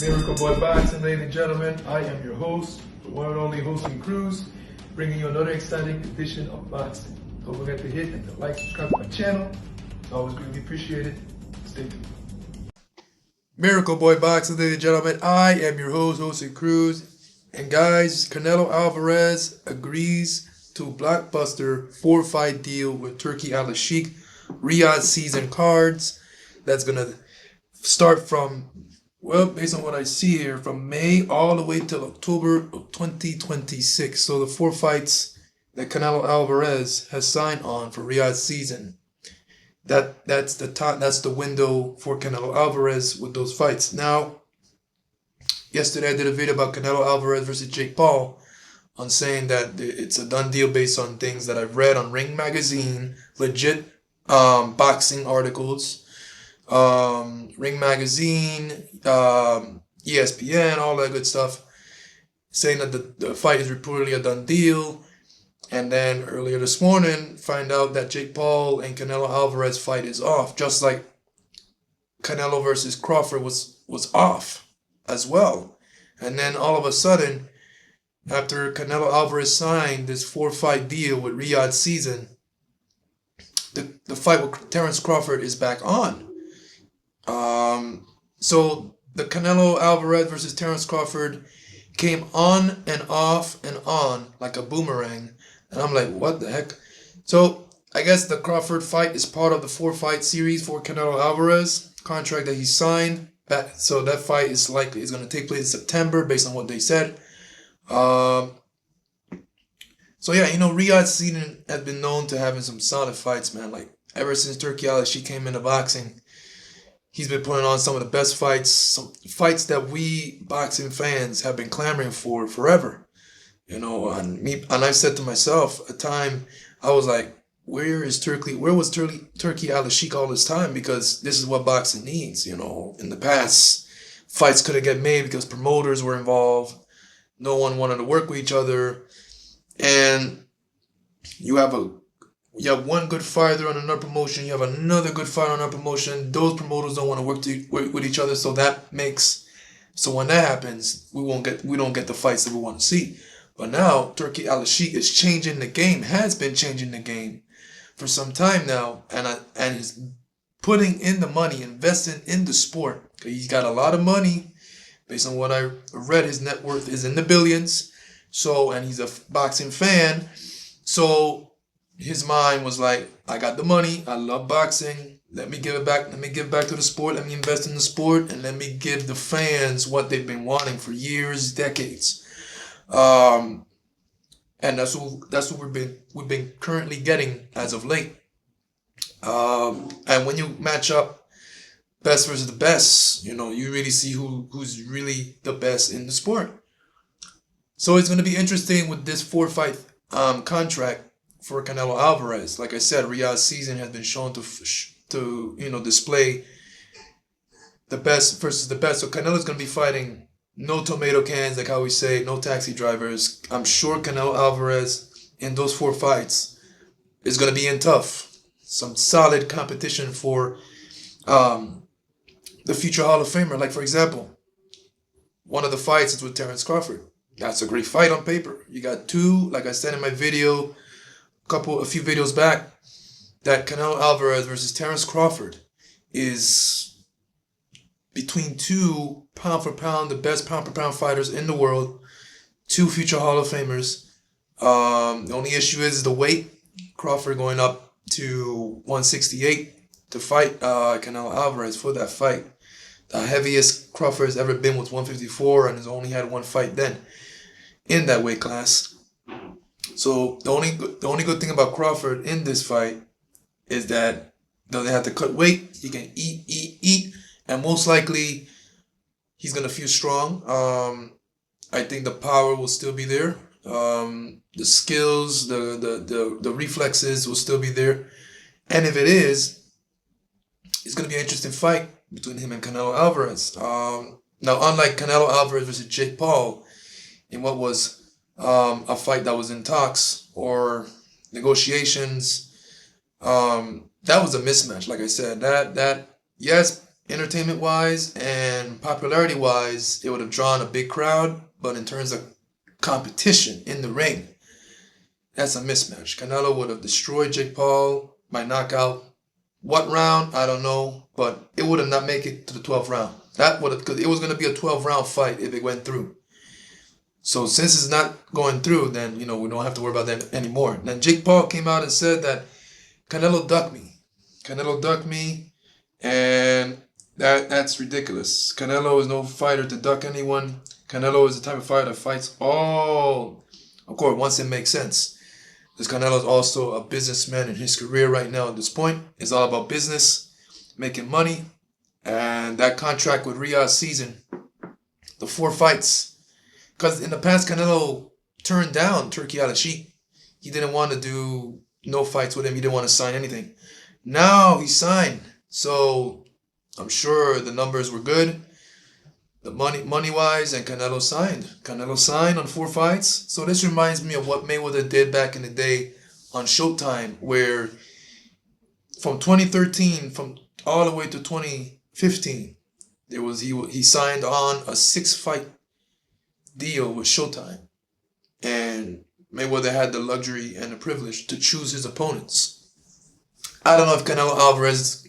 Miracle Boy Boxing, ladies and gentlemen. I am your host, the one and only Hosting Cruz, bringing you another exciting edition of boxing. Don't forget to hit and to like, subscribe to my channel. It's always greatly appreciated. Stay tuned. Miracle Boy Boxing, ladies and gentlemen. I am your host, Hosting Cruz. And guys, Canelo Alvarez agrees to a blockbuster 4-fight deal with Turki Alashik Riyadh season cards. That's going to start from, well, based on what I see here, from May all the way till October of 2026. So the 4 fights that Canelo Alvarez has signed on for Riyadh season. That's the window for Canelo Alvarez with those fights. Now, yesterday I did a video about Canelo Alvarez versus Jake Paul on saying that it's a done deal based on things that I've read on Ring Magazine, legit boxing articles. Ring Magazine, ESPN, all that good stuff, saying that the fight is reportedly a done deal. And then earlier this morning, find out that Jake Paul and Canelo Alvarez fight is off, just like Canelo versus Crawford was off as well. And then all of a sudden, after Canelo Alvarez signed this 4-fight deal with Riyadh season, the fight with Terence Crawford is back on. So the Canelo Alvarez versus Terence Crawford came on and off and on like a boomerang. And I'm like, what the heck? So I guess the Crawford fight is part of the 4-fight series for Canelo Alvarez contract that he signed. So that fight is going to take place in September based on what they said. So yeah, Riyadh season has been known to having some solid fights, man. Like ever since Turki Alashik came into boxing, he's been putting on some of the best fights, some fights that we boxing fans have been clamoring for forever. And I've said to myself, at time, I was like, where was Turki Alashik all this time? Because this is what boxing needs, In the past, fights couldn't get made because promoters were involved. No one wanted to work with each other. And you have one good fighter on another promotion, you have another good fighter on another promotion. Those promoters don't want to work with each other, so when that happens, we don't get the fights that we want to see. But now Turki Alashik is changing the game, has been changing the game for some time now, and is putting in the money, investing in the sport. He's got a lot of money. Based on what I read, his net worth is in the billions. So, and he's a boxing fan. So his mind was like, I got the money, I love boxing, let me give it back, let me give back to the sport, let me invest in the sport, and let me give the fans what they've been wanting for years, decades. And that's what we've been currently getting as of late. And when you match up best versus the best, you really see who's really the best in the sport. So it's going to be interesting with this 4-fight contract for Canelo Alvarez. Like I said, Riyadh season has been shown to display the best versus the best. So Canelo's going to be fighting no tomato cans, like how we say, no taxi drivers. I'm sure Canelo Alvarez in those 4 fights is going to be in tough. Some solid competition for the future Hall of Famer. Like, for example, one of the fights is with Terence Crawford. That's a great fight on paper. You got two, like I said in my video, a few videos back, that Canelo Alvarez versus Terence Crawford is between 2 pound for pound, the best pound for pound fighters in the world, 2 future Hall of Famers. The only issue is the weight. Crawford going up to 168 to fight Canelo Alvarez for that fight. The heaviest Crawford has ever been was 154 and has only had 1 fight then in that weight class. So the only good thing about Crawford in this fight is that doesn't have to cut weight. He can eat, and most likely he's gonna feel strong. I think the power will still be there. The skills, the reflexes will still be there. And if it is, it's gonna be an interesting fight between him and Canelo Alvarez. Now, unlike Canelo Alvarez versus Jake Paul, in what was a fight that was in talks or negotiations, that was a mismatch. Like I said, that yes, entertainment wise and popularity wise, it would have drawn a big crowd. But in terms of competition in the ring, that's a mismatch. Canelo would have destroyed Jake Paul by knockout. What round? I don't know, but it would have not make it to the 12th round. That would have, because it was going to be a 12-round fight if it went through. So since it's not going through, then we don't have to worry about that anymore. Then Jake Paul came out and said that Canelo ducked me. Canelo ducked me, and that's ridiculous. Canelo is no fighter to duck anyone. Canelo is the type of fighter that fights all, of course, once it makes sense. Because Canelo is also a businessman in his career right now at this point. It's all about business, making money. And that contract with Riyadh season, the 4 fights. Because in the past, Canelo turned down Turki Alashik. He didn't want to do no fights with him. He didn't want to sign anything. Now he signed. So I'm sure the numbers were good. The money-wise, and Canelo signed. Canelo signed on 4 fights. So this reminds me of what Mayweather did back in the day on Showtime, where from 2013, from all the way to 2015, he signed on a 6-fight deal with Showtime, and Mayweather had the luxury and the privilege to choose his opponents. I don't know if Canelo Alvarez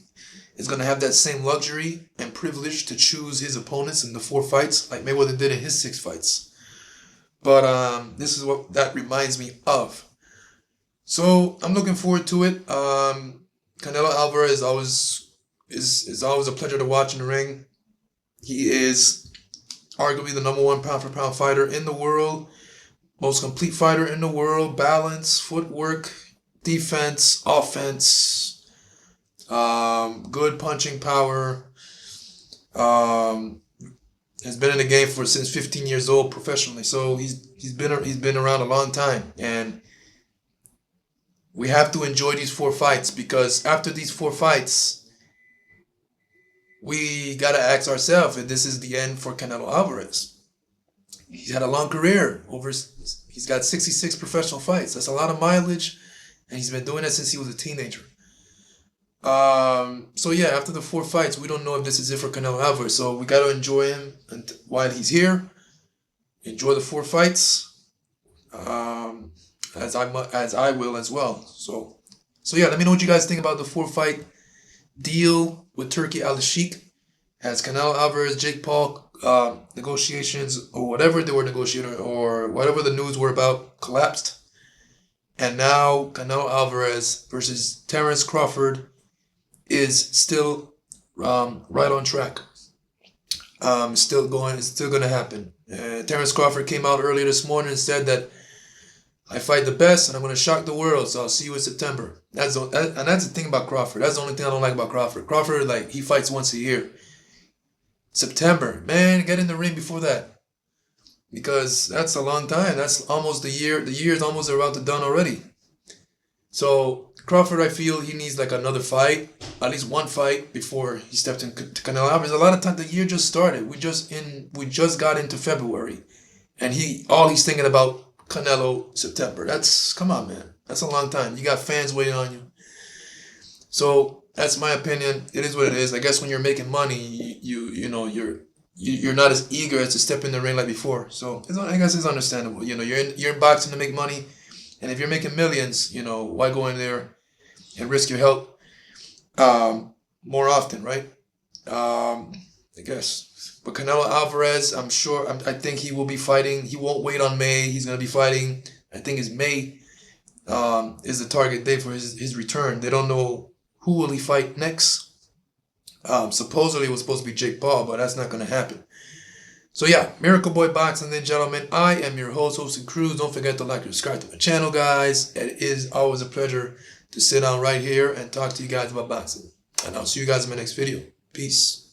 is going to have that same luxury and privilege to choose his opponents in the 4 fights like Mayweather did in his 6 fights. But this is what that reminds me of. So I'm looking forward to it. Canelo Alvarez is always a pleasure to watch in the ring. He is arguably the #1 pound-for-pound fighter in the world, most complete fighter in the world. Balance, footwork, defense, offense. Good punching power. Has been in the game since 15 years old professionally. So he's been around a long time, and we have to enjoy these 4 fights, because after these 4 fights, we gotta ask ourselves if this is the end for Canelo Alvarez. He's had a long career. He's got 66 professional fights. That's a lot of mileage, and he's been doing that since he was a teenager. So yeah, after the 4 fights, we don't know if this is it for Canelo Alvarez. So we got to enjoy him while he's here. Enjoy the 4 fights, as I will as well. So yeah, let me know what you guys think about the 4-fight deal with Turki Alashik. Has Canelo Alvarez, Jake Paul negotiations, or whatever they were negotiating, or whatever the news were about, collapsed, and now Canelo Alvarez versus Terence Crawford is still right on track. It's still going to happen. Terence Crawford came out earlier this morning and said that I fight the best and I'm going to shock the world, so I'll see you in September. That's the thing about Crawford. That's the only thing I don't like about Crawford. Crawford, he fights once a year. September, man, get in the ring before that, because that's a long time. That's almost the year. The year is almost around to done already. So Crawford, I feel he needs another fight, at least 1 fight before he stepped into Canelo Alvarez. A lot of times the year just started. We just got into February, and all he's thinking about Canelo September. Come on, man. That's a long time. You got fans waiting on you. So that's my opinion. It is what it is. I guess when you're making money, you're not as eager as to step in the ring like before. So I guess it's understandable. You're in boxing to make money, and if you're making millions, why go in there and risk your health more often, right? I guess. But Canelo Alvarez, I think he will be fighting. He won't wait on May. He's going to be fighting. I think it's May is the target date for his return. They don't know who will he fight next. Supposedly it was supposed to be Jake Paul, but that's not going to happen. So yeah, Miracle Boy Boxing, then gentlemen, I am your host and Cruz. Don't forget to like and subscribe to my channel, guys. It is always a pleasure to sit down right here and talk to you guys about boxing. And I'll see you guys in my next video. Peace.